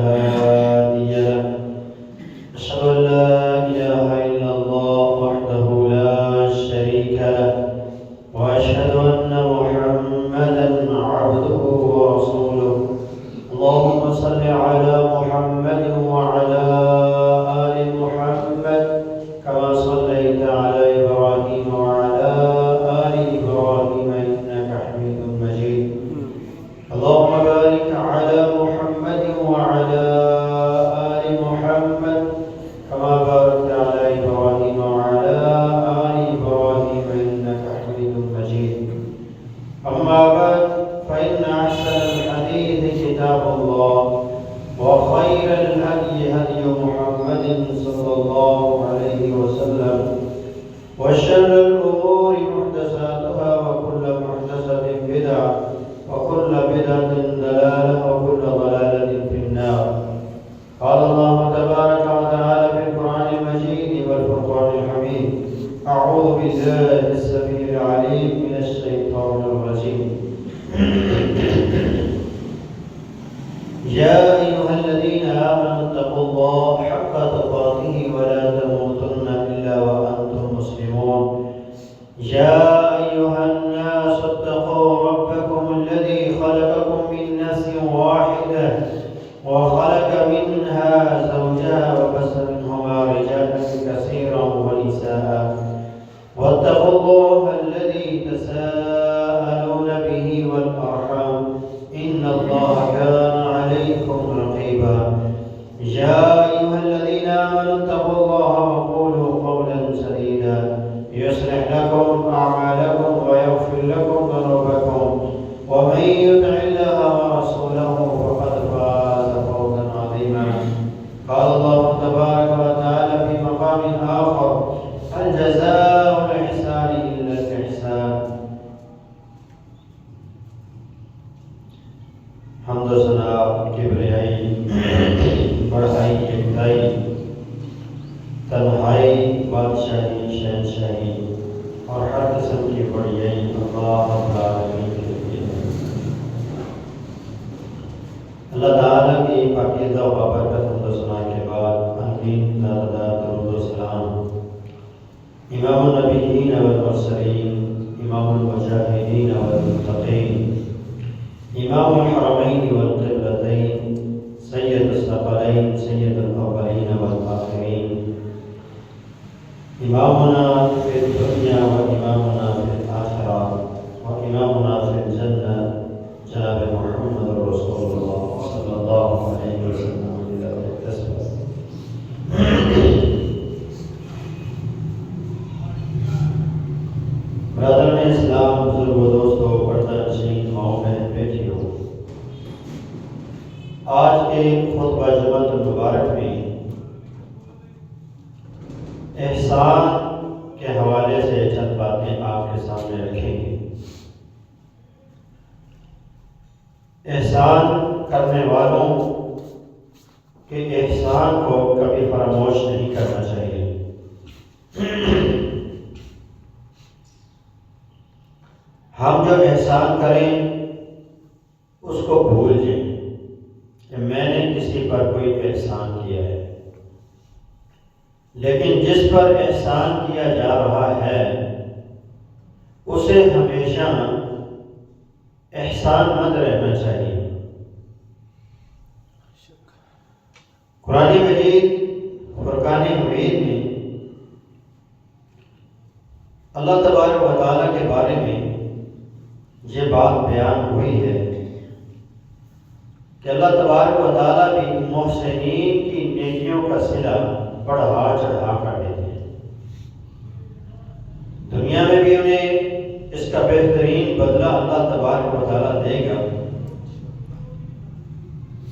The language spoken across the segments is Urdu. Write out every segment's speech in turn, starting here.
هادي له أشهد أن لا إله إلا الله وحده لا شريك له وأشهد أن محمدا عبده ورسوله اللهم صل على محمد وعلى آل محمد كما صليت على إبراهيم وعلى آل إبراهيم إنك حميد مجيد اللهم بارك على محمد وعلى آل محمد كما باركت على إبراهيم وعلى آل إبراهيم إنك حميد مجيد أما بعد فإن أحسن الحديث كتاب الله وخير الهدي هدي محمد صلى الله عليه وسلم وشر الأمور محدثاتها وكل محدثة بدعة وكل بدعة ضلالة وكل ضلالة في النار قال الله تبارك وتعالى في القرآن المجيد والفرقان الحميد أعوذ بالله السميع العليم من الشيطان الرجيم يا أيها الذين آمنوا اتقوا الله حق تقاته ولا تموتن إلا وأنتم مسلمون يا أيها الناس اتقوا ربكم الذي خلقكم من نفس واحدة وخلق منها زوجها وبث منهما رجالا كثيرا ونساء واتقوا الله الذي تساءلون به والأرحام إن الله كان عليكم رقيبا يا أيها الذين آمنوا اتقوا الله وقولوا قولا سديدا يصلح لكم أعمالكم ويغفر لكم ذنوبكم ومن يطع الله ورسوله فقد فاز فوزا عظيما قال الله تبارك وتعالى في مقام آخر هل جزاء الإحسان إلا الإحسان حمد و ثنا کبریائی بڑائی یکتائی تنہائی بادشاہی شہنشاہی اور ہر قسم کی بڑیائی اللہ رب العالمین کے لیے اللہ تعالیٰ کی پاکیزہ و بابرکت حمد و ثنا کے بعد انگین درود و سلام امام النبیین والمرسلین امام المجاہدین والمتقین امام الحرمین والقبلتین سید الثقلین سید الاولین والآخرین امامنا فی الدنیا و امامنا فی الآخرہ و امامنا فی الجنہ جناب محمد رسول اللہ صلی اللہ علیہ وسلم برادران اسلام بزرگ و دوستو پردہ نشین ماؤں بہن بیٹھیوں آج کے خطبہ جمعۃ المبارک میں احسان کے حوالے سے چند باتیں آپ کے سامنے رکھیں گے۔ احسان کرنے والوں کے احسان کو کبھی فراموش نہیں کرنا چاہیے۔ ہم جو احسان کریں اس کو بھول جائیں کہ میں نے کسی پر کوئی احسان کیا ہے، لیکن جس پر احسان کیا جا رہا ہے اسے ہمیشہ احسان مند رہنا چاہیے۔ قرآن مجید فرقان حمید میں اللہ تبارک و تعالیٰ کے بارے میں یہ بات بیان ہوئی ہے کہ اللہ تبارک و تعالیٰ بھی محسنین کی نیکیوں کا صلہ بڑھا چڑھا کر دیتے ہیں۔ دنیا میں بھی انہیں اس کا بہترین بدلہ اللہ تبارک و تعالیٰ دے گا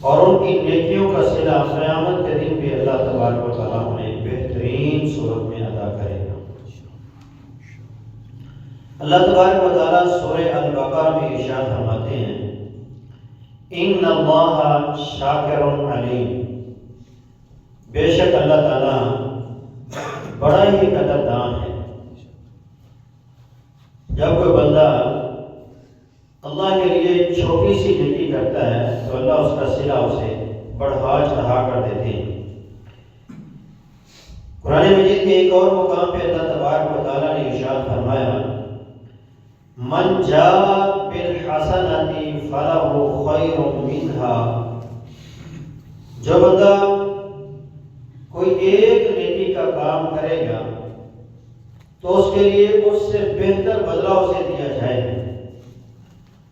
اور ان کی نیکیوں کا صلہ قیامت کے دن بھی اللہ تبارک و تعالیٰ انہیں بہترین صورت میں ادا کرے گا۔ اللہ تبارک و تعالیٰ سورہ البقرہ میں ارشاد فرماتے ہیں ان اللہ شاکر علیم، بے شک اللہ تعالیٰ بڑا ہی قدردان ہے۔ جب کوئی بندہ اللہ کے لیے چھوٹی سی نیکی کرتا ہے تو اللہ اس کا صلہ اسے بڑھا چڑھا کر دیتے ہیں۔ قرآن مجید کے ایک اور مقام پہ اللہ تبارک و تعالیٰ نے ارشاد فرمایا من جاء بالحسنۃ فلہ خیر منہا، جو بندہ کوئی ایک نیکی کا کام کرے گا تو اس کے لیے اس سے بہتر بدلہ اسے دیا جائے گا۔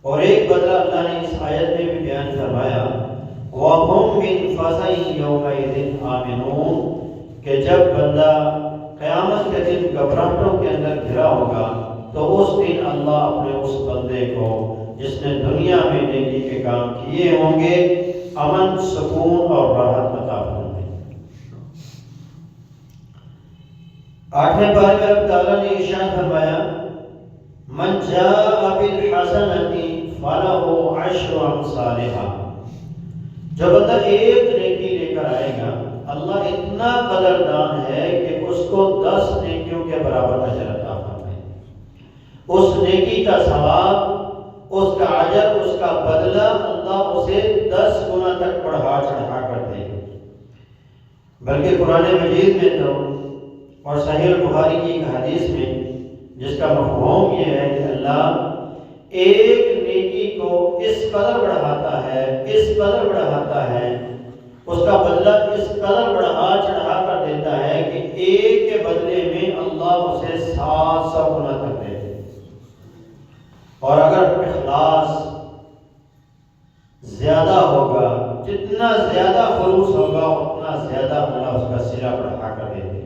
اور ایک بدلہ اللہ نے اس آیت میں بھی بیان فرمایا وَهُمْ مِنْ فَزَعٍ يَوْمَئِذٍ آمِنُونَ، کہ جب بندہ قیامت کے دن گھبراہٹوں کے اندر گھرا ہوگا تو اس دن اللہ اپنے اس بندے کو جس نے دنیا میں نیکی کے کام کیے ہوں گے امن، سکون اور راحت عطا فرمائے۔ 8ویں پارے میں رب تعالیٰ نے ارشاد فرمایا من جاء بالحسنۃ فلہ عشر امثالھا، جو بندہ ایک نیکی لے کر آئے گا اللہ اتنا قدردان ہے کہ اس کو 10 نیکیوں کے برابر اجر عطا فرمائے۔ اس نیکی کا ثواب، اس کا اجر، اس کا بدلہ اللہ اسے 10 گنا تک بڑھا چڑھا کر دے گا۔ بلکہ قرآن مجید میں تو اور صحیح البخاری کی ایک حدیث میں جس کا مفہوم یہ ہے کہ اللہ ایک نیکی کو اس قدر بڑھاتا ہے، اس قدر بڑھاتا ہے، اس کا بدلہ اس قدر بڑھا چڑھا کر دیتا ہے کہ ایک کے بدلے میں اللہ اسے 700 گنا کر دیتا ہے۔ اور اگر اخلاص زیادہ ہوگا، جتنا زیادہ خلوص ہوگا اتنا زیادہ اللہ اس کا صلہ بڑھا کر دیتے ہیں۔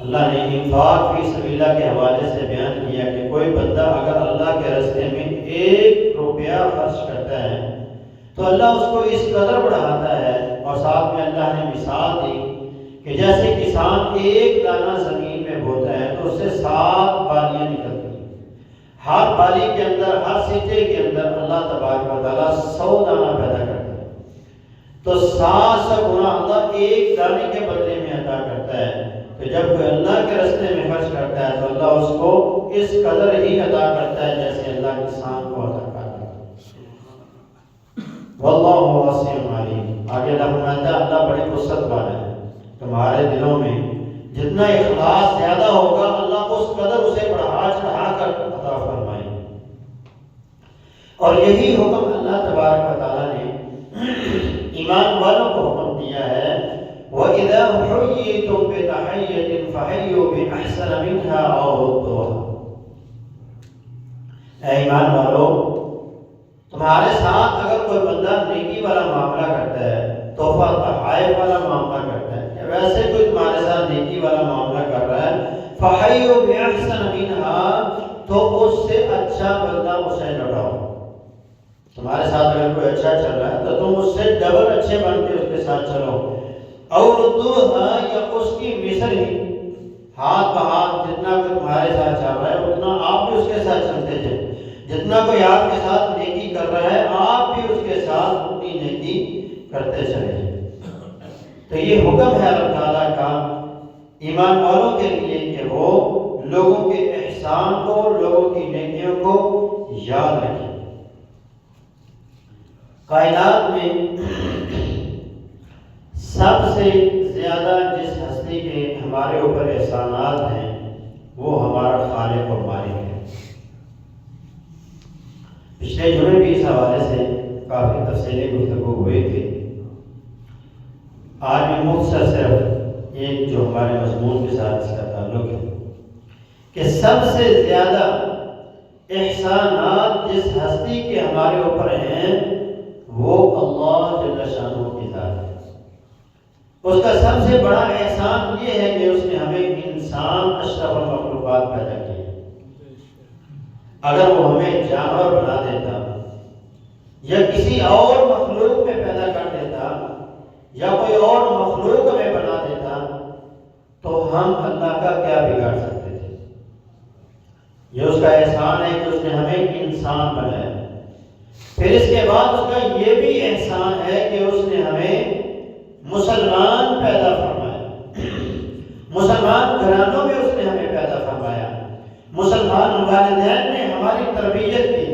اللہ نے انفاق فی سبیل اللہ کے حوالے سے بیان کیا کہ کوئی بندہ اگر اللہ کے راستے میں 1 روپیہ خرچ کرتا ہے تو اللہ اس کو اس قدر بڑھاتا ہے۔ اور ساتھ میں اللہ نے مثال دی کہ جیسے کسان ایک دانہ زمین میں بوتا ہے تو اس سے 7 بالیاں نکلتی ہیں، ہر بالی کے اندر، ہر سیٹے کے اندر اللہ تبارک و تعالیٰ 100 دانہ پیدا کرتا ہے، تو 700 گنا اللہ ایک دانے کے بدلے میں عطا کرتا ہے۔ تو جب کوئی اللہ کے راستے میں خرچ کرتا ہے تو اللہ اس کو اس قدر ہی عطا کرتا ہے جیسے اللہ کسان کو عطا کرتا ہے۔ واللہ واسع علیم۔ آگے اللہ فرماتا ہے اللہ بڑی وسعت والا ہے، تمہارے دلوں میں جتنا اخلاص زیادہ ہوگا اللہ اس قدر اسے بڑھا چڑھا کر عطا فرمائے۔ اور یہی حکم اللہ تبارک و تعالیٰ نے ایمان والوں کو حکم دیا ہے وَإِذَا حُيِّيتُم بِتَحِيَّةٍ فَحَيُّوا بِأَحْسَنَ مِنْهَا أَوْ رُدُّوهَا۔ اے ایمان والو، تمہارے ساتھ اگر کوئی بندہ نیکی والا معاملہ کرتا ہے، تحفہ تحائف والا معاملہ کرتا ہے، یا ویسے کوئی تمہارے ساتھ نیکی والا معاملہ کر رہا ہے فَحَيُّوا بِأَحْسَنَ مِنْهَا، تو اس سے اچھا بدلہ اسے لوٹاؤ۔ تمہارے ساتھ اگر کوئی اچھا چل رہا ہے تو تم اس سے ڈبل اچھے بن کے اس کے ساتھ چلو۔ اور ردوها، یا اس کی مثل ہی ہاتھ بہاتھ جتنا کوئی تمہارے ساتھ چل رہا ہے اتنا آپ بھی اس کے ساتھ چلتے جائیں، جتنا کوئی آپ کے ساتھ نیکی کر رہا ہے آپ بھی اس کے ساتھ اپنی نیکی کرتے چلے جائیں۔ تو یہ حکم ہے اللہ تعالیٰ کا ایمان والوں کے لیے کہ وہ لوگوں کے احسان کو، لوگوں کی نیکیوں کو یاد رکھیں۔ کائنات میں سب سے زیادہ جس ہستی کے ہمارے اوپر احسانات ہیں وہ ہمارا خالق اور مالک ہے۔ پچھلے جمعے بھی اس حوالے سے کافی تفصیلی گفتگو ہوئی تھی۔ آج بھی مختصر صرف ایک جو ہمارے مضمون کے ساتھ اس کا تعلق ہے کہ سب سے زیادہ احسانات جس ہستی کے ہمارے اوپر ہیں وہ اللہ جل شانہ کی ذات ہے۔ اس کا سب سے بڑا احسان یہ ہے کہ اس نے ہمیں انسان اشرف المخلوقات پیدا کیے۔ اگر وہ ہمیں جانور بنا دیتا یا کسی اور مخلوق میں پیدا کر دیتا یا کوئی اور مخلوق میں بنا دیتا تو ہم اللہ کا کیا بگاڑ سکتے تھے؟ یہ اس کا احسان ہے کہ اس نے ہمیں انسان بنایا۔ پھر اس کے بعد اس کا یہ بھی احسان ہے کہ اس نے ہمیں مسلمان پیدا فرمایا، مسلمان گھرانوں میں اس نے ہمیں پیدا فرمایا، مسلمان والدین نے ہماری تربیت کی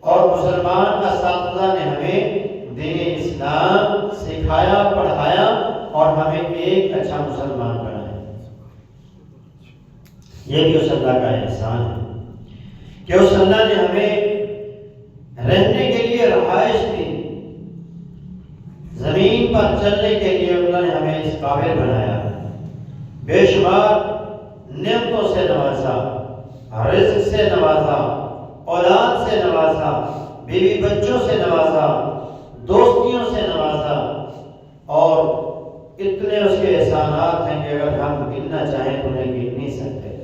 اور مسلمان اساتذہ نے ہمیں دین اسلام ایک اچھا مسلمان بنائے۔ یہ بھی اس اللہ کا احسان ہے کہ اس اللہ نے ہمیں رہنے کے لیے رہائش دی، زمین پر چلنے کے لیے اللہ نے ہمیں اس قابل بنایا، بے شمار نعمتوں سے نوازا، رزق سے نوازا، اولاد سے نوازا، بیوی بچوں سے نوازا، دوستیوں سے نوازا، اور اتنے اس کے احسانات ہیں کہ اگر ہم گننا چاہیں تو انہیں گن نہیں سکتے۔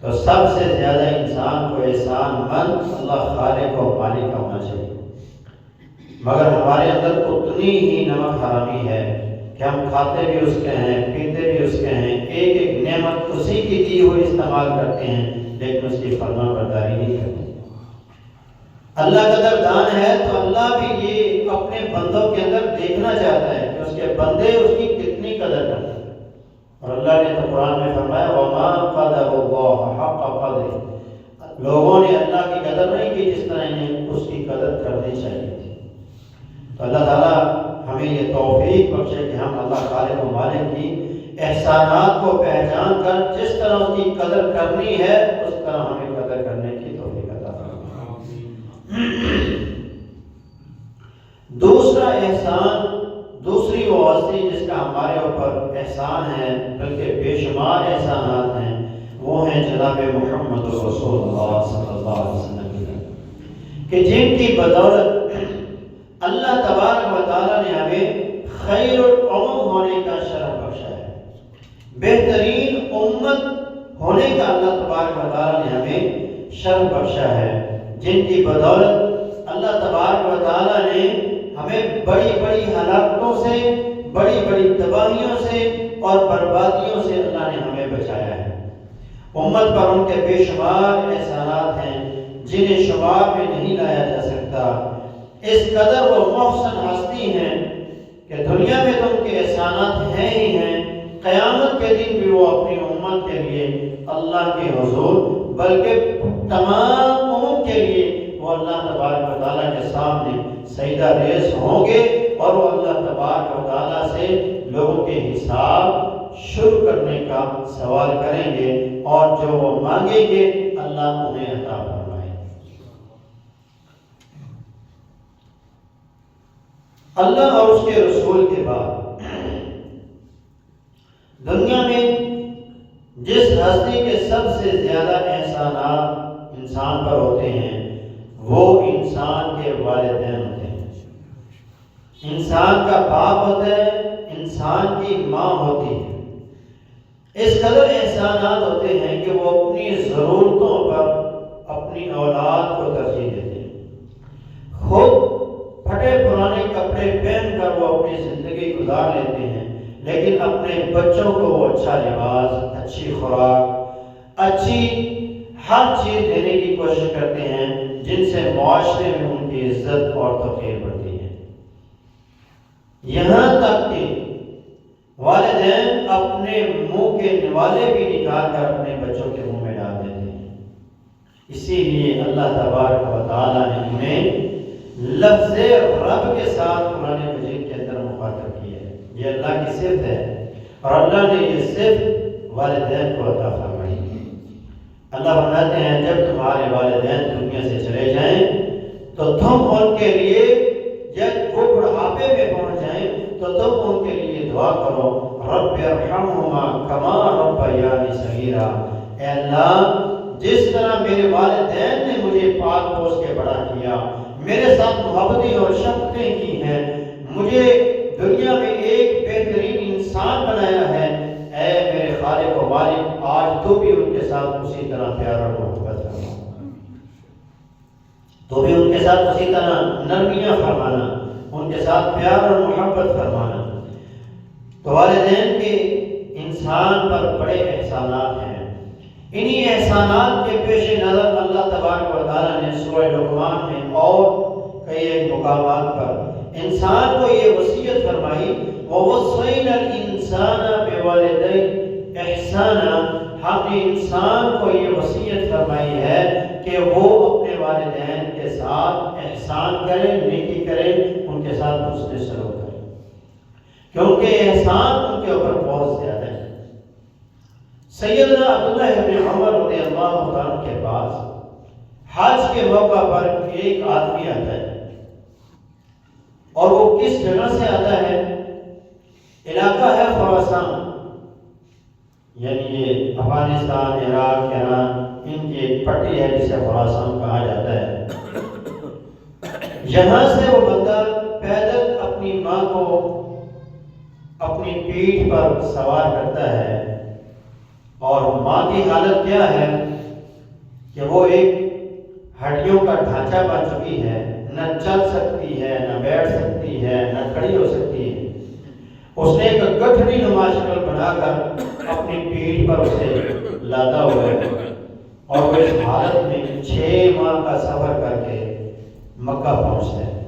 تو سب سے زیادہ انسان کو احسان مند اللہ خالق و مالک کا ہونا چاہیے، مگر ہمارے اندر اتنی ہی نمک حرامی ہے کہ ہم کھاتے بھی اس کے ہیں، پیتے بھی اس کے ہیں، ایک ایک نعمت اسی کی دی ہوئی استعمال کرتے ہیں، لیکن اس کی فرمان برداری نہیں کرتے۔ اللہ قدردان ہے تو اللہ بھی یہ اپنے بندوں کے اندر دیکھنا چاہتا ہے کہ اس کے بندے اس کی کتنی قدر کرتے ہیں، اور اللہ نے تو قرآن میں فرمایا وَمَا قَدَرُ اللَّهَ حَقَّ قَدْرِهِ، لوگوں نے اللہ کی قدر نہیں کی جس طرح انہیں اس کی قدر کرنی چاہیے تھی۔ تو اللہ تعالیٰ ہمیں یہ توفیق بخشے کہ ہم اللہ خالق و مالک کی احسانات کو پہچان کر جس طرح اس کی قدر کرنی ہے اس طرح ہمیں قدر کرنے کی توفیق عطا فرمائے۔ دوسرا احسان، دوسری وہ ہستی جس کا ہمارے اوپر احسان ہے، بلکہ بے شمار احسانات ہیں، وہ ہیں جناب محمد رسول اللہ صلی اللہ علیہ وسلم، کہ جن کی بدولت اللہ تبارک و تعالیٰ نے ہمیں خیر الامم ہونے کا شرف بخشا ہے، بہترین امت ہونے کا اللہ تبارک و تعالیٰ نے ہمیں شرف بخشا ہے، جن کی بدولت اللہ تبارک و تعالیٰ نے ہمیں بڑی بڑی ہلاکتوں سے، بڑی بڑی تباہیوں سے اور بربادیوں سے اللہ نے ہمیں بچایا ہے۔ امت پر ان کے بے شمار احسانات ہیں جنہیں شمار میں نہیں لایا جا سکتا۔ اس قدر وہ محسن ہستی ہیں کہ دنیا میں تو ان کے احسانات ہیں ہی ہیں، قیامت کے دن بھی وہ اپنی امت کے لیے اللہ کے حضور بلکہ تمام امم کے لیے وہ اللہ تبارک و تعالیٰ کے سامنے سجدہ ریز ہوں گے، اور وہ اللہ تبارک و تعالیٰ سے لوگوں کے حساب شروع کرنے کا سوال کریں گے، اور جو وہ مانگیں گے اللہ انہیں عطا فرمائے۔ اللہ اور اس کے رسول کے بعد دنیا میں جس ہستی کے سب سے زیادہ احسانات انسان پر ہوتے ہیں وہ انسان کے والدین ہوتے ہیں۔ انسان کا باپ ہوتا ہے، انسان کی ماں ہوتی ہے۔ اس قدر احسانات ہوتے ہیں کہ وہ اپنی ضرورتوں پر اپنی اولاد کو ترجیح دیتے ہیں، خود پھٹے پرانے کپڑے پہن کر وہ اپنی زندگی گزار لیتے ہیں، لیکن اپنے بچوں کو وہ اچھا لباس، اچھی خوراک، اچھی ہر چیز دینے کی کوشش کرتے ہیں جن سے معاشرے میں ان کی عزت اور توقیر بڑھتی ہے۔ یہاں تک کہ والدین اپنے منہ کے نوالے بھی نکال کر اپنے بچوں کے منہ میں ڈال دیتے ہیں۔ اسی لیے اللہ تبارک و تعالیٰ نے انہیں لفظ رب کے ساتھ قرآن مجید کے اندر مخاطب کیا ہے۔ یہ اللہ کی صفت ہے، اور اللہ نے یہ صفت والدین کو عطا فرمائی ہے۔ اللہ فرماتے ہیں جب تمہارے والدین دنیا سے چلے جائیں تو تم ان کے لیے، جب وہ بڑھاپے میں پہنچ جائیں تو تم ان کے لیے دعا کرو، رب ارحمہما کما ربیانی صغیرا، اے اللہ جس طرح میرے والدین نے مجھے پال پوس کے بڑا کیا، میرے ساتھ محبتیں اور شفقتیں کی ہیں، مجھے دنیا میں ایک بہترین انسان بنایا ہے، اے میرے خالق و مالک آج تو بھی ان کے ساتھ اسی طرح پیار اور محبت فرمانا، تو بھی ان کے ساتھ اسی طرح نرمیاں فرمانا، ان کے ساتھ پیار اور محبت فرمانا۔ تو والدین کے انسان پر بڑے احسانات ہیں۔ انہی احسانات کے پیش نظر اللہ تبارک و تعالیٰ نے سورہ لقمان میں اور کئی ایک مقامات پر انسان کو یہ وصیت فرمائی، وَوَصَّيْنَا الْإِنسَانَ بِوَالِدَيْهِ إِحْسَانًا، ہم نے انسان کو یہ وصیت فرمائی ہے کہ وہ اپنے والدین کے ساتھ احسان کرے، نیکی کرے، ان کے ساتھ حسن سلوک کرے، کیونکہ احسان کے اوپر بہت زیادہ ہے۔ سیدنا عبداللہ ابن عمر رضی اللہ عنہ کے پاس حج کے موقع پر ایک آدمی آتا ہے، اور وہ کس جگہ سے آتا ہے؟ علاقہ ہے خراسان، یعنی یہ افغانستان، عراق، ایران، ان کی ایک پٹی ہے جسے خراسان کہا جاتا ہے۔ یہاں سے وہ بندہ پیدل اپنی ماں کو اپنی پیٹھ پر سوار کرتا ہے، اور ماں کی حالت کیا ہے کہ وہ ایک ہڈیوں کا ڈھانچہ بن چکی ہے، نہ چل سکتی ہے، نہ بیٹھ سکتی ہے، نہ کھڑی ہو سکتی ہے۔ اس نے ایک گٹھڑی نما شکل بنا کر اپنی پیٹھ پر اسے لادا ہوا ہے، اور وہ اس حالت میں 6 ماہ کا سفر کر کے مکہ پہنچتا ہے۔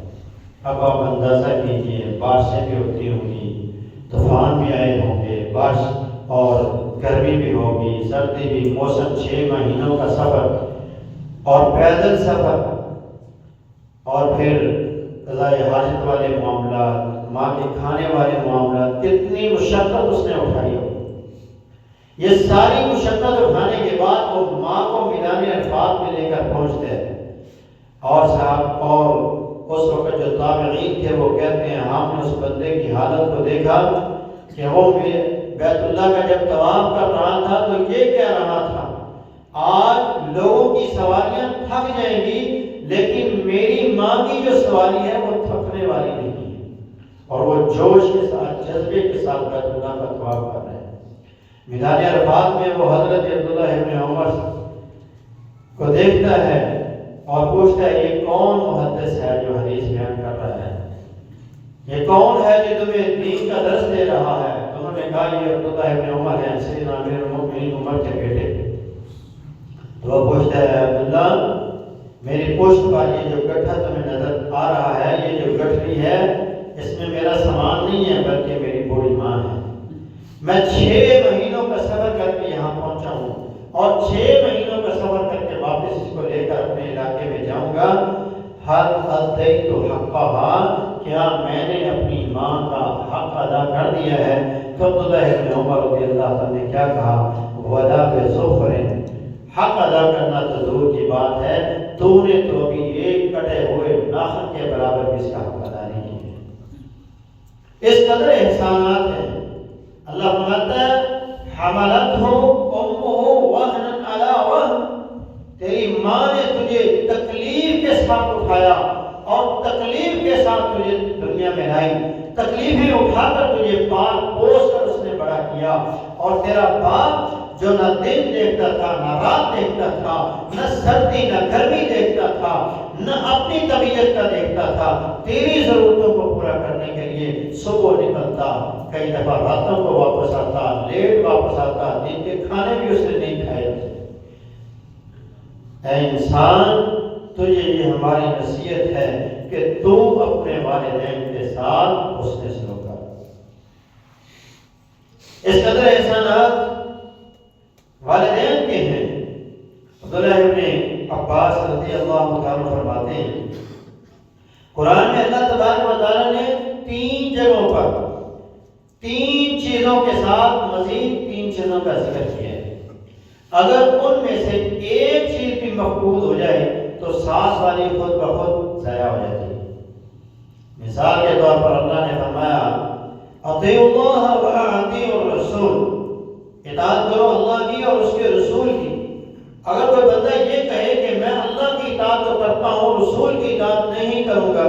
اب آپ اندازہ کیجئے، بارشیں بھی ہوتی ہوں گی، طوفان بھی آئے ہوں گے، بارش اور گرمی بھی ہوگی، سردی بھی، موسم، 6 مہینوں کا سفر اور پیدل سفر، اور پھر قضائے حاجت والے معاملات، ماں کے کھانے والے معاملات، کتنی مشقت اس نے اٹھائی ہو۔ یہ ساری مشقت اٹھانے کے بعد وہ ماں کو میدان عرفات میں لے کر پہنچتے ہیں، اور صاحب اور اس وقت جو تابعین تھے وہ کہتے ہیں ہم نے اس بندے کی حالت کو دیکھا کہ وہ بیت اللہ کا جب طواف کر رہا تھا تو یہ کہہ رہا تھا آج لوگوں کی سواریاں تھک جائیں گی، لیکن میری ماں کی جو سواری ہے وہ تھکنے والی نہیں ہے، اور وہ جوش کے ساتھ، جذبے کے ساتھ بیت اللہ کا طواف کر رہے ہیں۔ میدان عرفات میں وہ حضرت عبداللہ ابن عمر کو دیکھتا ہے اور پوچھتا ہے یہ کون محدث ہے جو حدیث بیان کر رہا ہے؟ یہ کون ہے جو تمہیں دین کا درس دے رہا ہے؟ انہوں نے کہا یہ عبداللہ ابن عمر ہے، سیدنا امیر المؤمنین عمر کے بیٹے۔ تو وہ پوچھتا ہے عبداللہ میری پشت پر یہ جو گٹھا تمہیں نظر آ رہا ہے، یہ جو گٹھڑی ہے، اس میں میرا سامان نہیں ہے بلکہ میری بوڑھی ماں ہے۔ میں 6 مہینوں کا سفر کر کے یہاں پہنچا ہوں، اور 6 مہینوں کا سفر کر کے واپس اس کو لے کر اپنے علاقے میں جاؤں گا۔ حل ادیت حقھا، کیا میں نے اپنی ماں کا حق ادا کر دیا ہے؟ تو عبداللہ ابن عمر رضی اللہ عنہ نے کیا کہا؟ وَلَا بِظُفْرٍ، حق ادا کرنا تو دور کی بات ہے، تو نے تو ابھی ایک کٹے ہوئے ناخن کے برابر بھی اس کا حق ادا نہیں کیا۔ اس قدر احسانات ہیں۔ اللہ فرماتا ہے حملتہ امہ وہنا علی وہن، تیری ماں نے تجھے تکلیف کے ساتھ اٹھایا اور تکلیف کے ساتھ تجھے دنیا میں لائی، تکلیفیں اٹھا کر تجھے پال پوس کر اس نے بڑا کیا، اور تیرا باپ جو نہ دن دیکھتا تھا، نہ رات دیکھتا تھا، نہ سردی نہ گرمی دیکھتا تھا، نہ اپنی طبیعت کا دیکھتا تھا، تیری ضرورتوں کو پورا کرنے کے لیے صبح نکلتا، کئی دفعہ راتوں کو واپس آتا، لیٹ واپس آتا، دن کے کھانے بھی اس نے نہیں کھائے۔ اے انسان، تجھے یہ ہماری نصیحت ہے کہ تو اپنے والدین کے ساتھ حسن سلوک کر۔ اس قدر احسانات والدین کے ہیں۔ عبداللہ ابن عباس رضی اللہ تعالیٰ فرماتے ہیں قرآن میں اللہ تبارک و تعالیٰ نے 3 جگہوں پر 3 چیزوں کے ساتھ مزید 3 چیزوں کا ذکر کیا ہے۔ اگر ان میں سے ایک چیز بھی مفقود ہو جائے تو ساتھ والی خود بخود ضائع ہو جاتی ہے۔ مثال کے طور پر اللہ نے فرمایا اطیعوا اللہ و اطیعوا الرسول، اطاعت کرو اللہ کی اور اس کے رسول کی۔ اگر کوئی بندہ یہ کہے کہ میں اللہ کی اطاعت تو کرتا ہوں، رسول کی اطاعت نہیں کروں گا،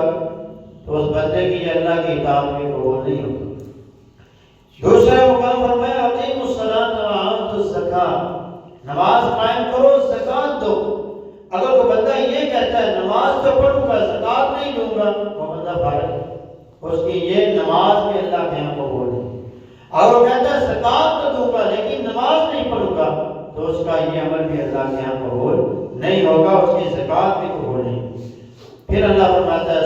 تو اس بندے کی اللہ کی اطاعت میں قبول نہیں ہوگی۔ دوسرا مقام فرمایا اقیموا الصلاۃ وآتوا الزکاۃ، نماز قائم کرو، زکوٰۃ دو۔ اگر کوئی بندہ یہ کہتا ہے نماز تو پڑھوں گا، زکوٰۃ نہیں دوں گا، وہ بندہ فارغ ہے، اس کی یہ نماز بھی اللہ کے یہاں قبول نہیں۔ اگر وہ کہتا ہے زکوٰۃ تو دوں گا لیکن نماز نہیں پڑھوں گا، تو اس کا یہ عمل بھی اللہ کے یہاں قبول نہیں ہوگا، اس کی زکوٰۃ بھی قبول نہیں۔ پھر اللہ فرماتا ہے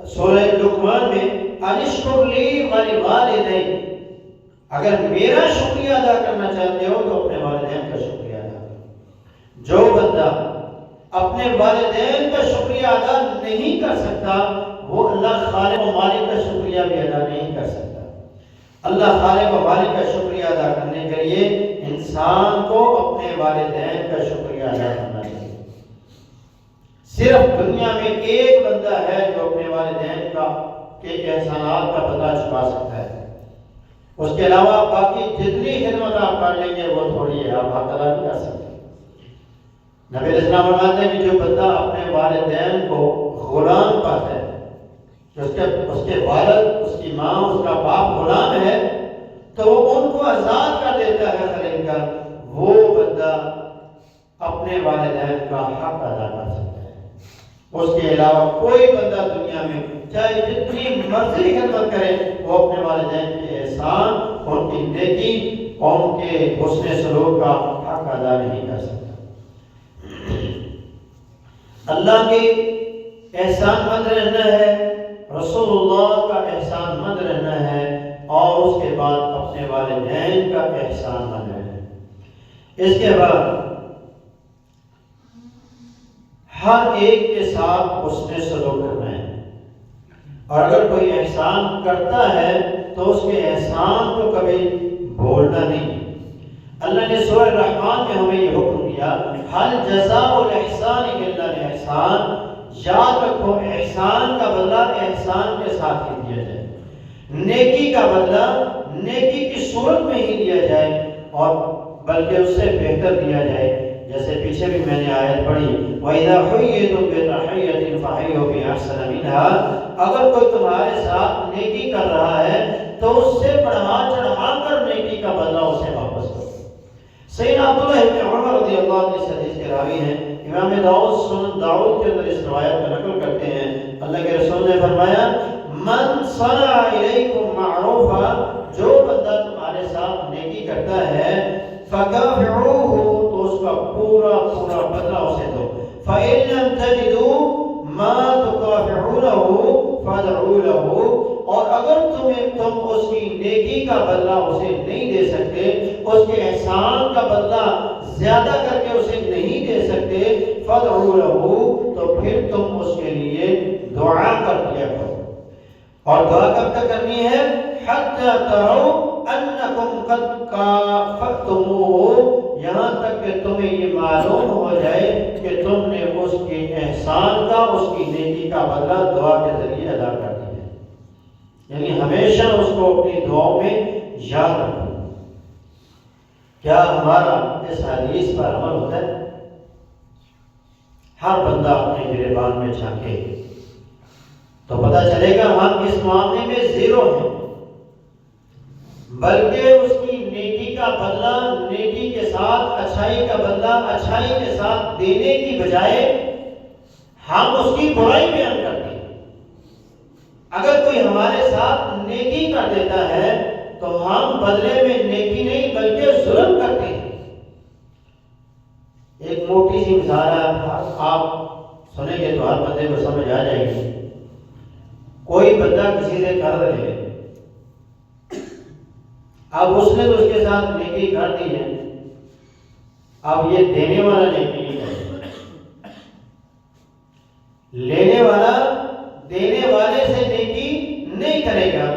سورہ لقمان میں انشکر لی ولوالدیک، اگر میرا شکریہ ادا کرنا چاہتے ہو تو اپنے والدین کا شکریہ ادا کرو۔ جو بندہ اپنے والدین کا شکریہ ادا نہیں کر سکتا وہ اللہ خالق و مالک کا شکریہ بھی ادا نہیں کر سکتا۔ اللہ خالق و مالک کا شکریہ ادا کرنے کے لیے انسان کو اپنے والدین کا شکریہ ادا کرنا چاہیے۔ صرف دنیا میں ایک بندہ ہے جو اپنے والدین کے احسانات کا بدلہ چکا سکتا ہے، اس کے علاوہ باقی جتنی خدمت آپ کر لیں گے وہ تھوڑی ہے، آپ حق ادا نہیں کر سکتے۔ نبی اسلام فرماتے ہیں کہ جو بندہ اپنے والدین کو غلام پاتا ہے، اس کے والد، اس کی ماں، اس کا باپ غلام ہے، تو وہ ان کو آزاد کر دیتا ہے خرید کر، وہ بندہ اپنے والدین کا حق ادا کر سکتا ہے۔ اس کے علاوہ کوئی بندہ دنیا میں چاہے جتنی مرضی خدمت کرے، وہ اپنے والدین کے احسان، ان کی نیکی اور ان کے حسن سلوک کا حق ادا نہیں کر سکتا۔ اللہ کے احسان مند رہنا ہے، رسول اللہ کا احسان مند رہنا ہے، اور اس کے بعد اپنے والدین کا احسان مند رہنا ہے۔ اس کے بعد ہر ایک کے ساتھ حسن سلوک کرنا ہے، اور اگر کوئی احسان کرتا ہے تو اس کے احسان کو کبھی بھولنا نہیں۔ اللہ نے سورہ الرحمن میں ہمیں یہ حکم دیا، حل جزاء الاحسان الا الاحسان، یاد رکھو احسان کا بدلہ احسان کے ساتھ ہی دیا جائے، نیکی کا بدلہ نیکی کی صورت میں ہی دیا جائے، اور بلکہ اس سے بہتر دیا جائے۔ جیسے پیچھے بھی میں نے آیت پڑھی، وَإِذَا حُيِّيتُم بِتَحِيَّةٍ فَحَيُّوا بِأَحْسَنَ مِنْهَا، اگر کوئی تمہارے ساتھ نیکی کر رہا ہے تو اس سے بڑھا چڑھا کر نیکی کا بدلہ اسے واپس کرو۔ سیدنا عبداللہ ابن عمر رضی اللہ عنہ اس حدیث کے راوی ہیں، امام داؤد سنن داؤد کے اندر اس روایت کو نقل کرتے ہیں، اللہ کے رسول نے فرمایا، من صنع الیکم معروفا، جو بندہ تمہارے ساتھ نیکی کرتا ہے، فکافعوہ، تو اس کا پورا پورا بدلہ اسے دو، فإن لم تجدوا ما تکافعونہ فادعوا لہ، اور اگر تم اس کی نیکی کا بدلہ اسے نہیں دے سکتے، اس کے احسان کا بدلہ زیادہ کر کے اسے نہیں دے سکتے، فادعوا لہ، تو پھر تم اس کے لیے دعا کر دیا کرو۔ اور دعا کب تک کرنی ہے؟ حتی تروا انکم قد کافأتموہ، یہاں تک کہ تمہیں یہ معلوم ہو جائے کہ تم نے اس کے احسان کا، اس کی نیکی کا بدلہ دعا کے ذریعے ادا کر دیا ہے۔ یعنی ہمیشہ اس کو اپنی دعاؤں میں یاد رکھو۔ کیا ہمارا اس حدیث پر عمل ہوتا ہے؟ ہر بندہ اپنے گریبان میں جھانکے تو پتہ چلے گا ہم اس معاملے میں زیرو ہیں، بلکہ اس کی نیکی کا بدلہ نیکی کے ساتھ، اچھائی کا بدلہ اچھائی کے ساتھ دینے کی بجائے ہم اس کی برائی بیان کرتے ہیں۔ اگر کوئی ہمارے ساتھ نیکی کر دیتا ہے تو ہم بدلے میں نیکی نہیں بلکہ ظلم کرتے ہیں۔ ایک موٹی سی مثال ہے، آپ سنیں گے تو ہر بندے کو سمجھ آ جائے گی۔ کوئی بندہ کسی سے قرض لے لے، اب اس نے تو اس کے ساتھ نیکی کر دی ہے، اب یہ دینے والا نیکی نہیں کرے، لینے والا دینے والے سے نیکی نہیں کرے گا،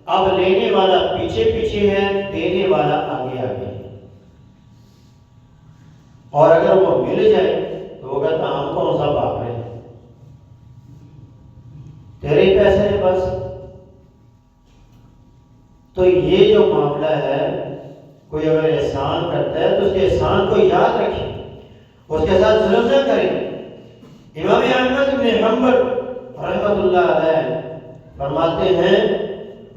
اب لینے والا پیچھے پیچھے ہے، دینے والا آگے آگے ہے، اور اگر وہ مل جائے تو وہ کہتا ہم کون سا بھاگ رہے ہیں، تیرے پیسے نے بس۔ تو یہ جو معاملہ ہے، کوئی اگر احسان کرتا ہے تو اس کے احسان کو یاد رکھیں، اس کے ساتھ ظلم نہ کریں۔ امام احمد بن حنبل رحمۃ اللہ علیہ فرماتے ہیں،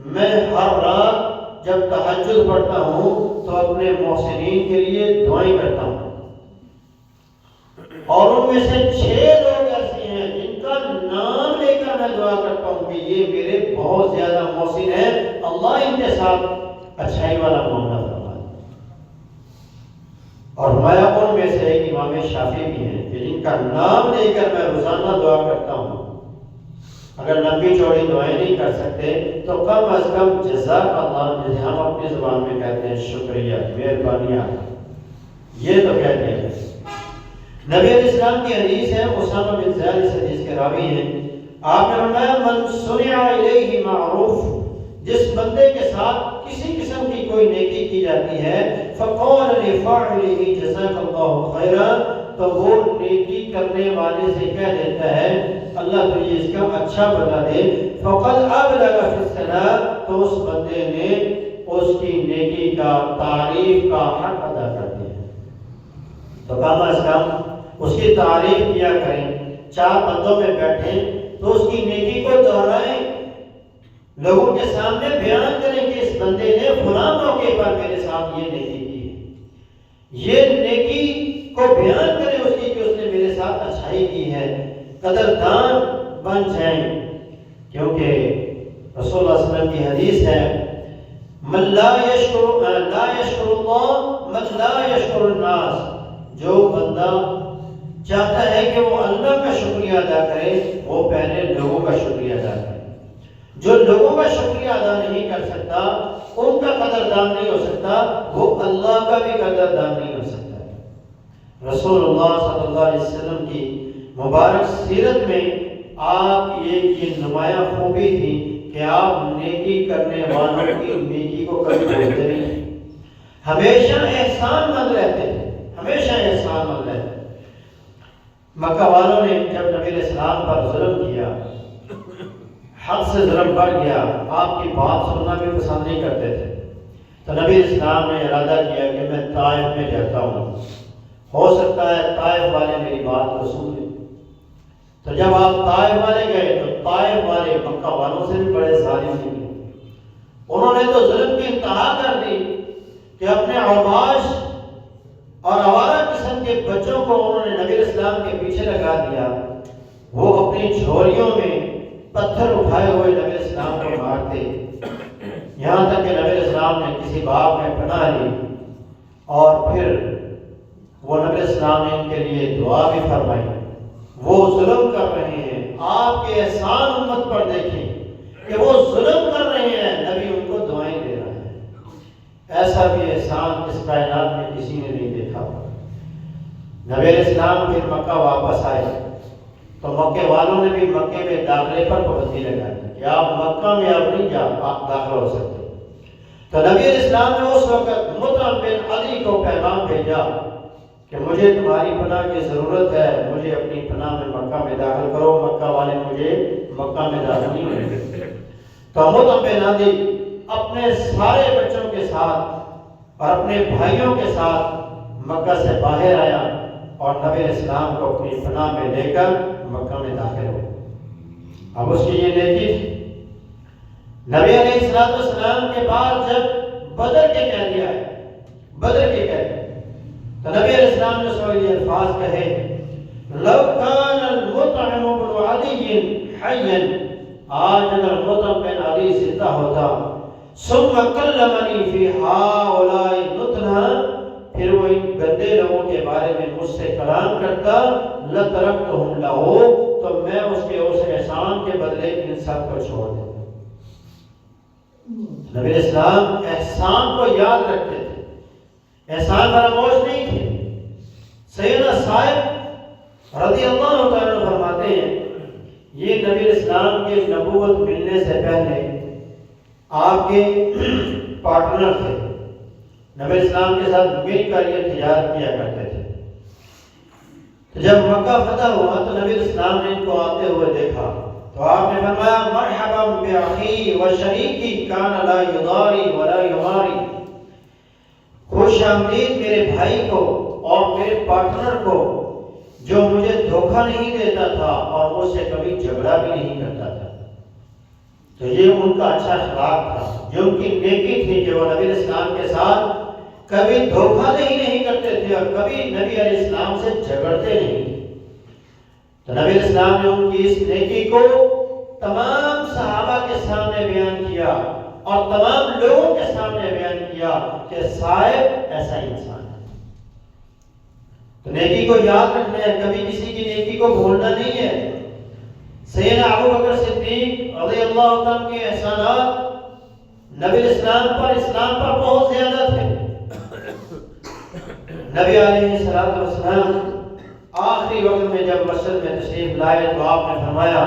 میں ہر رات جب تہجد پڑھتا ہوں تو اپنے محسنین کے لیے دعائیں کرتا ہوں، اور ان میں سے 6 لوگ ایسے ہیں جن کا نام لے کر میں دعا کرتا ہوں کہ یہ میرے بہت زیادہ محسن ہیں، اللہ ان کے ساتھ اچھائی والا معاملہ فرمائے۔ اور ہمارا ان میں سے ایک امام شافعی بھی ہیں کہ جن کا نام لے کر میں روزانہ دعا کرتا ہوں، اگر لمبی چوڑی دعائیں نہیں کر سکتے تو کم از کم جزاک اللہ، جسے ہم اپنی زبان میں کہتے ہیں شکریہ، مہربانیاں، یہ تو کہتے ہیں۔ نبی علیہ السلام کی حدیث ہے، اسامہ بن زید اس حدیث کے راوی ہیں، آپ نے فرمایا من صنع الیہ معروف، جس بندے کے ساتھ کسی قسم کی کوئی نیکی کی جاتی ہے فقال لفاعله جزاک اللہ خیرا، تو وہ نیکی کرنے والے سے کہہ دیتا ہے اللہ تجھے اس کا اچھا بدلہ دے، فقد ابلغ فی الثناء، تو اس بندے نے اس کی نیکی کا تعریف کا حق ادا کر دیا۔ تو کم از کم اس کی تعریف کیا کریں، چار بندوں میں بیٹھیں تو اس کی نیکی کو دہرائیں، لوگوں کے سامنے بیان کریں کہ اس بندے نے فلاں موقع پر میرے ساتھ یہ نیکی کی ہے، یہ نیکی کو بیان کریں اس کی کہ اس نے میرے ساتھ اچھائی کی ہے، قدردان بن جائیں۔ کیونکہ رسول اللہ صلی اللہ علیہ وسلم کی حدیث ہے من لا یشکر اللہ من لا یشکر الناس، جو بندہ چاہتا ہے کہ وہ اللہ کا شکریہ ادا کرے وہ پہلے لوگوں کا شکریہ ادا کرے، جو لوگوں کا شکریہ ادا نہیں کر سکتا، ان کا قدردان نہیں ہو سکتا، وہ اللہ کا بھی قدردان نہیں ہو سکتا۔ رسول اللہ صلی اللہ علیہ وسلم کی مبارک سیرت میں آپ کی یہ نمایاں خوبی تھی کہ آپ نیکی کرنے والوں کی نیکی کو کبھی بھولتے نہیں، ہمیشہ احسان مند رہتے تھے، ہمیشہ احسان مند رہتے تھے۔ مکہ والوں نے جب نبی علیہ السلام پر ظلم کیا، حد سے ظلم بڑھ گیا، آپ کی بات سننا بھی پسند نہیں کرتے تھے، تو نبی علیہ السلام نے ارادہ کیا کہ میں طائف میں جاتا ہوں، ہو سکتا ہے طائف والے میری بات کو سن لیں۔ تو جب آپ طائف والے گئے تو طائف والے مکہ والوں سے بھی بڑے ظالم تھے، انہوں نے تو ظلم کی انتہا کر دی کہ اپنے اوباش اور آوارہ قسم کے بچوں کو انہوں نے نبی علیہ السلام کے پیچھے لگا دیا، وہ اپنی جھولیوں میں پتھر اٹھائے ہوئے نبی علیہ السلام کو مارتے، یہاں تک کہ نبی علیہ السلام نے کسی باغ میں پناہ لی اور پھر وہ نبی علیہ السلام نے ان کے لیے دعا بھی فرمائی۔ وہ ظلم کر رہے ہیں، آپ کے احسان امت پر دیکھیں کہ وہ ظلم کر رہے ہیں، نبی ان کو دعائیں دے رہا ہے۔ ایسا بھی احسان اس کائنات میں کسی نے نہیں دیکھا۔ نبی علیہ السلام پھر مکہ واپس آئے تو مکے والوں نے بھی مکے میں داخلے پر پابندی لگا دی کہ آپ مکہ میں اب نہیں آپ داخل ہو سکتے۔ تو نبی علیہ السلام نے اس وقت مطعم بن عدی کو پیغام بھیجا کہ مجھے تمہاری پناہ کی ضرورت ہے، مجھے اپنی پناہ میں مکہ میں داخل کرو، مکہ والے مجھے مکہ میں داخل نہیں ہوئے۔ تو مطعم بن عدی اپنے سارے بچوں کے ساتھ اور اپنے بھائیوں کے ساتھ مکہ سے باہر آیا اور نبی علیہ السلام کو اپنی پناہ میں لے کر مکہ میں داخل ہو۔ اب اس کی یہ نیکی تھی۔ نبی علیہ السلام کے بعد جب بدر کے قیدی آئے، بدر کے قیدی، تو نبی علیہ السلام نے سوال یہ الفاظ کہے لو کان المطعم بن عدی حیا، آج اگر مطعم بن عدی زندہ ہوتا، ثم کلمنی فی ہؤلاء النتنہ، پھر وہ ان گندے لوگوں کے بارے میں مجھ سے کلام کرتا، لترکتہم لہ، تو میں اس کے اس احسان کے بدلے ان سب کو چھوڑ دیتا۔ نبی علیہ السلام احسان کو یاد رکھتے تھے، احسان فراموش نہیں تھے۔ سیدنا صاحب رضی اللہ تعالیٰ عنہ فرماتے ہیں یہ نبی علیہ السلام کے نبوت ملنے سے پہلے آپ کے پارٹنر تھے، نبی علیہ السلام کے ساتھ مل کر یہ تجارت کیا کرتے تھے۔ تو جب مکہ فتح ہوا تو نبی علیہ السلام نے ان کو آتے ہوئے دیکھا تو آپ نے فرمایا مرحبا بأخی و شریکی کان لا یضاری ولا یماری، خوش آمدید میرے بھائی کو اور میرے پارٹنر کو جو مجھے دھوکہ نہیں دیتا تھا اور مجھ سے کبھی جھگڑا بھی نہیں کرتا تھا۔ تو یہ ان کا اچھا اخلاق تھا، جو ان کی نیکی تھی کہ وہ نبی علیہ السلام کے ساتھ کبھی دھوکہ نہیں کرتے تھے اور کبھی نبی علیہ السلام سے جھگڑتے نہیں تھے۔ تو نبی علیہ السلام نے ان کی اس نیکی کو تمام صحابہ کے سامنے بیان کیا اور تمام لوگوں کے سامنے بیان کیا کہ صاحب ایسا انسان ہے۔ تو نیکی کو یاد رکھنا ہے، کبھی کسی کی نیکی کو بھولنا نہیں ہے۔ سیدنا ابو بکر صدیق رضی اللہ عنہ کے احسانات نبی اسلام پر بہت زیادہ تھے۔ نبی علیہ السلام آخری وقت میں جب مسجد میں تشریف لائے تو آپ نے فرمایا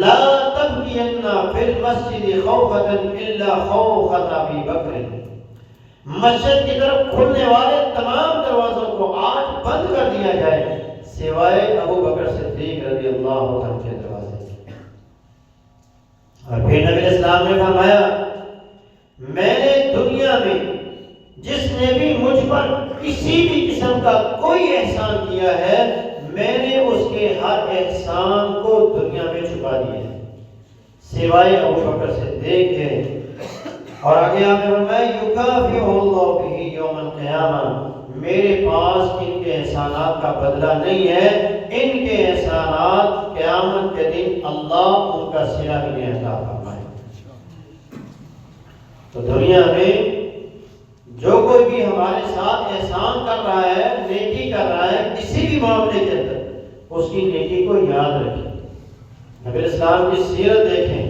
لا تبکی لَنُبَّيِّنَّ فِي الْمَسْجِدِ خَوْفَةً إِلَّا خَوْفَةَ أَبِي بَكْرٍ، مسجد کی طرف کھلنے والے تمام دروازوں کو آج بند کر دیا جائے سوائے ابو بکر صدیق رضی اللہ عنہ کے دروازے سے۔ اور پھر نبی اسلام نے فرمایا میں نے دنیا میں جس نے بھی مجھ پر کسی بھی قسم کا کوئی احسان کیا ہے میں نے اس کے ہر احسان کو دنیا میں چھپا دیا ہے سوائے ابو بکر صدیق کے۔ اور آگے آپ نے فرمایا یکافئ اللہ بہ یوم القیامہ، میرے پاس ان کے احسانات کا بدلہ نہیں ہے، ان کے احسانات قیامت کے دن اللہ ان کا صلہ انہیں عطا فرمائے۔ تو دنیا میں جو کوئی بھی ہمارے ساتھ احسان کر رہا ہے، نیکی کر رہا ہے کسی بھی معاملے کے اندر، اس کی نیکی کو یاد رکھیں۔ نبی اسلام کی سیرت دیکھیں،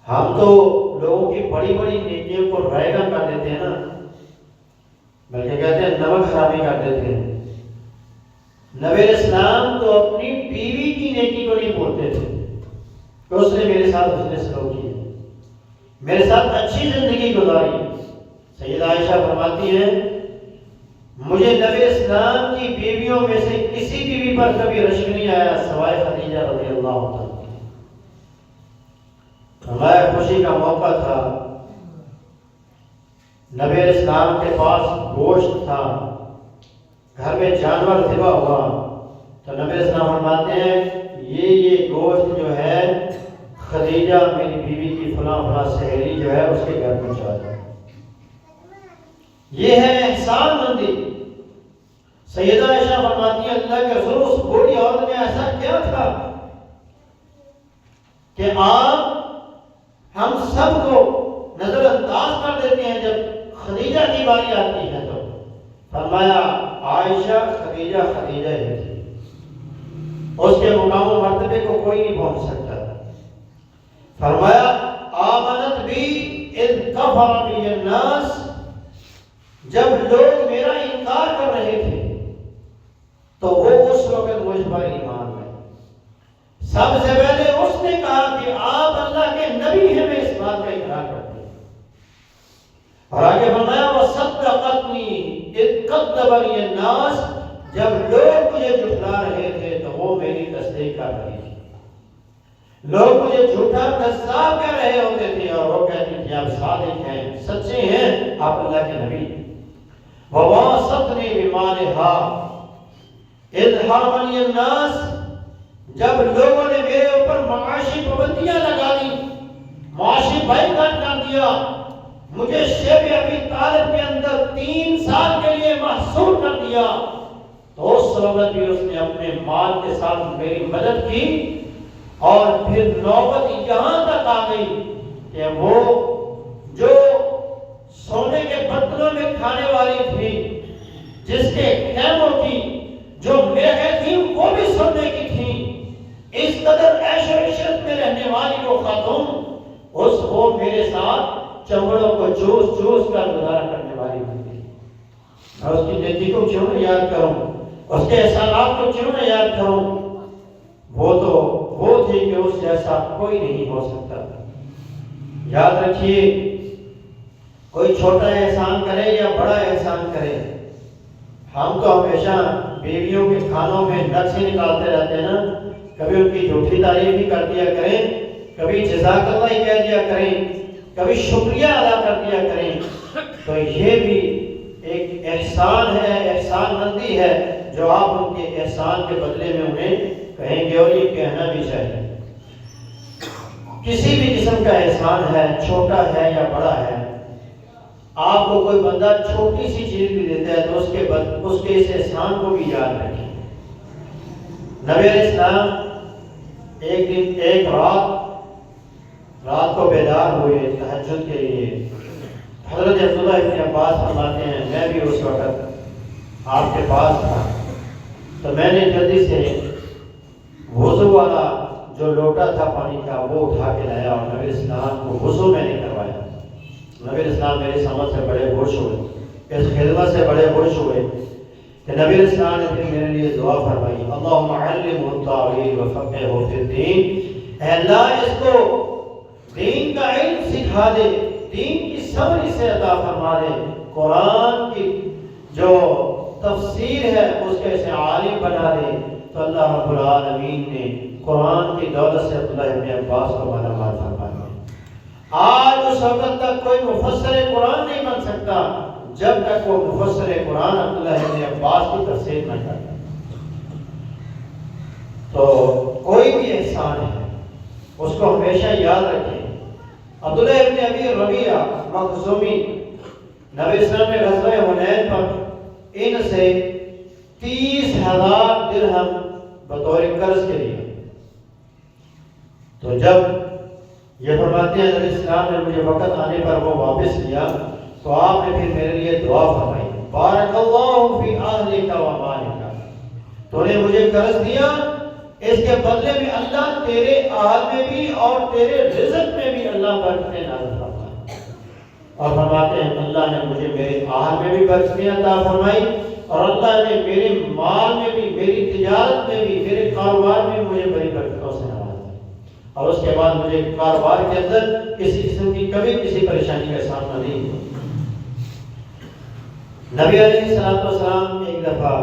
ہم تو لوگوں کی بڑی بڑی نیکیوں کو رائگاں کر دیتے ہیں نا، بلکہ کہتے ہیں نمک خرابی کر دیتے ہیں۔ نبی اسلام تو اپنی بیوی کی نیکی کو نہیں بولتے تھے کہ اس نے میرے ساتھ حسن سلوک کیا، میرے ساتھ اچھی زندگی گزاری۔ سیدہ عائشہ فرماتی ہیں مجھے نبی اسلام کی بیویوں میں سے کسی بیوی پر کبھی رشک نہیں آیا سوائے خدیجہ رضی اللہ عنہ۔ ہمارے خوشی کا موقع تھا، نبی اسلام کے پاس گوشت تھا، گھر میں جانور ذبح ہوا تو نبی اسلام فرماتے ہیں یہ گوشت جو ہے خدیجہ میری بیوی کی فلاں فلاں سہیلی جو ہے اس کے گھر پہنچا دو۔ یہ ہے احسان مندی۔ سیدہ عائشہ فرماتی ہیں اللہ کے رسول اس بوڑھی عورت میں ایسا کیا تھا کہ آپ ہم سب کو نظر انداز کر دیتے ہیں جب خدیجہ کی باری آتی ہے تو؟ فرمایا عائشہ خدیجہ ہی تھی، اس کے مقام و مرتبے کو کوئی نہیں پہنچ سکتا۔ فرمایا آمنت بھی اذ کفر بی الناس، جب لوگ میرا انکار کر رہے تھے تو وہ اس وقت مجھ پر ایمان لائے۔ سب سے پہلے اس نے کہا کہ آپ اللہ کے نبی ہیں، میں اس بات کا اقرار کرتی ہوں۔ اور آگے فرمایا وصدقتنی اذ کذبنی الناس، جب لوگ مجھے جھٹلا رہے تھے تو وہ میری تصدیق کر رہی تھی۔ لوگ مجھے جھوٹا کذاب کہہ رہے ہوتے تھے اور وہ کہتے تھے آپ صادق ہیں، سچے ہیں، آپ اللہ کے نبی۔ وواثقنی بمالها اذ حرمنی الناس، جب لوگوں نے میرے اوپر معاشی پابندیاں لگا دی، معاشی بائیکاٹ کر دیا، مجھے شیب ابی طالب کے اندر 3 سال کے لیے محصور کر دیا، تو اس وقت بھی اس نے اپنے مال کے ساتھ میری مدد کی۔ اور پھر نوبت یہاں تک آ گئی کہ وہ جو سونے کے برتنوں میں کھانے والی تھی، جس کے خیموں کی جو میخیں تھیں وہ بھی سونے کی تھیں، اس قدر عیش و عشرت میں رہنے والی وہ خاتون، وہ میرے ساتھ چمڑوں کو چوس چوس کر گزارا کرنے والی تھی۔ میں اس کی نیکی کو کیوں نہ یاد کروں، اس کے احسانات کو کیوں نہ یاد کروں؟ وہ تھی کہ اس جیسا کوئی نہیں ہو سکتا۔ یاد رکھیے کوئی چھوٹا احسان کرے یا بڑا احسان کرے، ہم تو ہمیشہ بیویوں کے کھانوں میں نقص نکالتے رہتے ہیں نا، کبھی ان کی جھوٹی تعریف ہی کر دیا کریں، کبھی جزاک اللہ ہی کہہ دیا کریں، کبھی شکریہ ادا کر دیا کریں، تو یہ بھی ایک احسان ہے، احسان مندی ہے جو آپ ان کے احسان کے بدلے میں انہیں کہیں گے، اور یہ کہنا بھی چاہیے۔ کسی بھی قسم کا احسان ہے، چھوٹا ہے یا بڑا ہے، آپ کو کوئی بندہ چھوٹی سی چیز بھی دیتا ہے تو اس کے اس احسان کو بھی یاد رکھیں۔ نبی علیہ السلام ایک رات کو بیدار ہوئے تہجد کے لیے۔ حضرت عبداللہ ابن عباس فرماتے ہیں میں بھی اس وقت آپ کے پاس تھا، تو میں نے جلدی سے وضو والا جو لوٹا تھا پانی کا وہ اٹھا کے لایا اور نبی اسلام کو وضو میں نے کروایا۔ نبی اسلام میری سمجھ سے بڑے خوش ہوئے، اس خدمت سے بڑے خوش ہوئے کہ نبی اسلام نے پھر میرے لیے دعا فرمائی اللہم علمہ التاویل وفقہہ فی الدین، اے اللہ اس کو دین کا علم سکھا دے، دین کی سمجھ اسے عطا فرما دے، قرآن کی جو تفسیر ہے اس کے اسے عالم بنا دے۔ تو اللہ رب العالمین نے قرآن کی دولت سے عبداللہ ابن عباس کو مالا مال فرما دیا۔ آج اس وقت تک کوئی مفسر قرآن نہیں بن سکتا جب تک وہ مفسر قرآن عبداللہ ابن عباس کی تفسیر نہ کرتا۔ تو کوئی بھی احسان ہے اس کو ہمیشہ یاد رکھیں۔ عبداللہ ابن ابی ربیعہ مخزومی نبی اسلام نے غزوہ حنین پر ان سے 30,000 درہم بطور قرض کے لیے، تو جب یہ فرماتے ہیں نبی اسلام نے مجھے وقت آنے پر وہ واپس لیا تو آپ نے پھر میرے لیے دعا فرمائی، بارک اللہ فی اہلک و مالک، تو نے مجھے قرض دیا، اس کے بدلے میں اللہ تیرے اہل میں بھی اور تیرے رزق میں بھی اللہ برکتیں نازل فرمائے۔ اور فرماتے ہیں اللہ نے مجھے میرے اہل میں بھی برکتیں عطا فرمائی اور اللہ نے میرے مال میں بھی، میری تجارت میں بھی، میرے کاروبار میں مجھے بڑی برکتوں سے نوازا، اور اس کے بعد مجھے کاروبار کے اندر کسی قسم کی کبھی کسی پریشانی کا سامنا نہیں ہوا۔ نبی علیہ السلام ایک دفعہ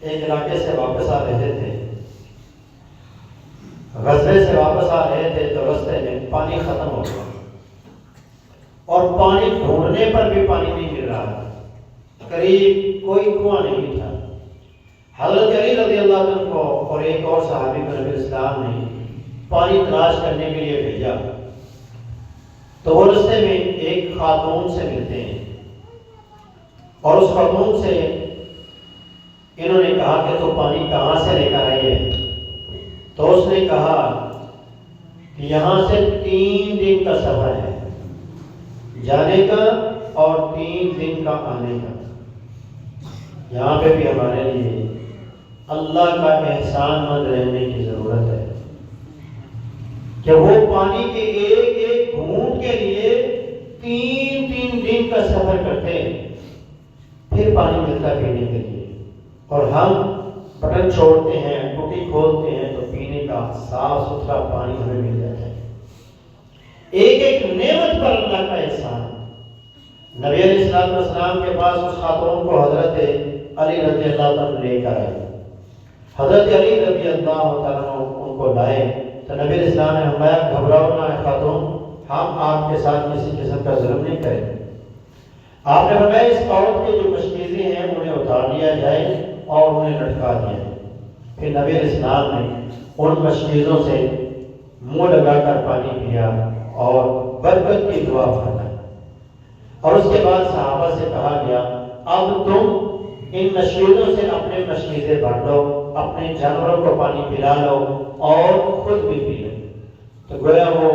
ایک علاقے سے واپس آ رہے تھے، غزوے سے واپس آ رہے تھے تو رستے میں پانی ختم ہو گیا اور پانی ڈھونڈنے پر بھی پانی نہیں مل رہا تھا، قریب کوئی کنواں نہیں تھا۔ حضرت علی رضی اللہ عنہ کو اور ایک اور صحابی کو نبی اسلام نے پانی تلاش کرنے کے لیے بھیجا، تو وہ رستے میں ایک خاتون سے ملتے ہیں اور اس خاتون سے انہوں نے کہا کہ تو پانی کہاں سے لے کر آئی ہے؟ تو اس نے کہا کہ یہاں سے 3 دن کا سفر ہے، جانے کا اور 3 دن کا آنے کا۔ یہاں پہ بھی ہمارے لیے اللہ کا احسان مند رہنے کی ضرورت ہے کہ وہ پانی کے ایک ایک گھونٹ کے لیے 3 دن کا سفر کرتے ہیں، پھر پانی ملتا پینے کے لیے، اور ہم بٹن چھوڑتے ہیں، ٹوٹی کھولتے ہیں تو پینے کا صاف ستھرا پانی ہمیں مل جاتا ہے۔ ایک ایک نعمت پر اللہ کا احسان۔ نبی علیہ السلام کے پاس اس خاتون کو حضرت علی رضی اللہ عنہ لے کر آئے۔ حضرت علی رضی اللہ عنہ ان کو لائے تو نبی علیہ السلام نے فرمایا گھبراؤ نہ خاتون، ہم آپ کے ساتھ کسی قسم کا ظلم نہیں کریں۔ آپ نے فرمایا اس عورت کے جو مشکیزیں ہیں انہیں اتار لیا جائے اور انہیں لٹکا دیا۔ پھر نبی علیہ السلام نے ان مشکیزوں سے منہ لگا کر پانی پیا اور برکت کی دعا فرمائی، اور اس کے بعد صحابہ سے کہا گیا اب تم ان مشکیزوں سے اپنے مشکیزیں بھر لو، اپنے جانوروں کو پانی پلا لو اور خود بھی پی لو۔ تو گویا وہ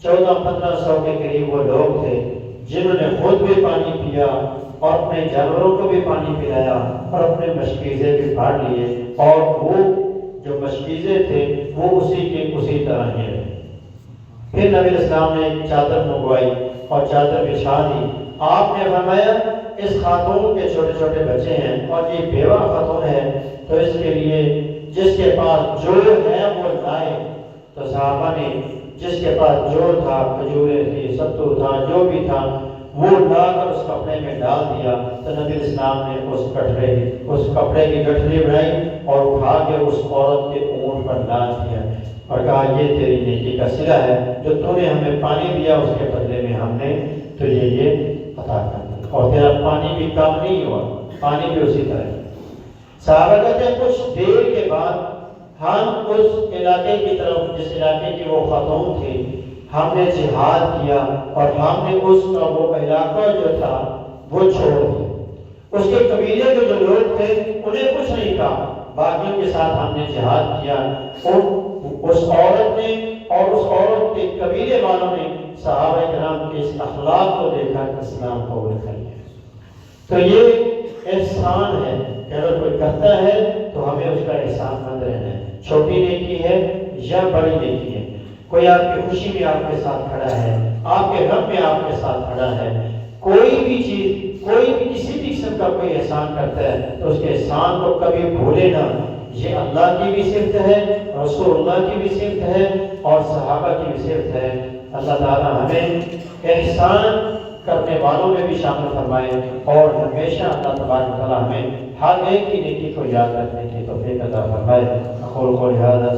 1400-1500 کے قریب وہ لوگ تھے جنہوں نے خود بھی پانی پیا اور اپنے جانوروں کو بھی پانی پلایا اور اپنے مشکیزیں بھی بھر لیے، اور وہ جو مشکیزیں تھے وہ اسی کے اسی طرح ہی رہے۔ پھر نبی اسلام نے ایک چادر منگوائی اور چادر بچھا دی۔ آپ نے فرمایا اس خاتون کے چھوٹے چھوٹے بچے ہیں اور یہ بیوہ خاتون ہے، تو اس کے لیے جس کے پاس جو ہے وہ لائے۔ تو صحابہ نے جس کے پاس جو تھا، کھجوریں تھی، ستو تھا، جو بھی تھا وہ لا کر اس کپڑے میں ڈال دیا۔ تو نبی اسلام نے اس کپڑے کی گٹھلی بنائی اور اٹھا کے اس عورت کے اونٹ پر ڈال دیا اور کہا یہ تیری نیکی کا صلہ ہے، جو تو نے ہمیں پانی دیا اس کے بدلے میں ہم نے تجھے یہ عطا کر دیا، اور تیرا پانی بھی کم نہیں ہوا، پانی بھی اسی طرح۔ صحابہ کہتے ہیں کچھ دیر کے بعد ہم اس علاقے کی طرف، جس علاقے کی وہ خاتون تھی، ہم نے جہاد کیا اور ہم نے اس کا وہ علاقہ جو تھا وہ چھوڑ دیا۔ اس کے قبیلے کے جو لوگ تھے انہیں کچھ نہیں کہا، باقیوں کے ساتھ ہم نے جہاد کیا۔ اس عورت نے اور اس عورت کے قبیلے والوں نے صحابہ کرام کے اس اخلاق کو دیکھا کہ اسلام قبول کر لیا۔ تو یہ احسان ہے کہ اگر کوئی کرتا ہے تو ہمیں اس کا احسان مند رہنا ہے، چھوٹی نیکی ہے یا بڑی نیکی ہے۔ کوئی آپ کی خوشی میں آپ کے ساتھ کھڑا ہے، آپ کے غم میں آپ کے ساتھ کھڑا ہے، کوئی بھی چیز، کوئی بھی کسی بھی قسم کا کوئی احسان کرتا ہے تو اس کے احسان کو کبھی بھولے نہ، یہ اللہ کی بھی صفت ہے، رسول اللہ کی بھی صفت ہے اور صحابہ کی بھی صفت ہے۔ اللہ تعالیٰ ہمیں احسان کرنے والوں میں بھی شامل فرمائے اور ہمیشہ اللہ تبارک و تعالیٰ ہمیں ہر ایک کی نیکی کو یاد رکھنے کی توفیق عطا فرمائے۔ اقول قولی ھذا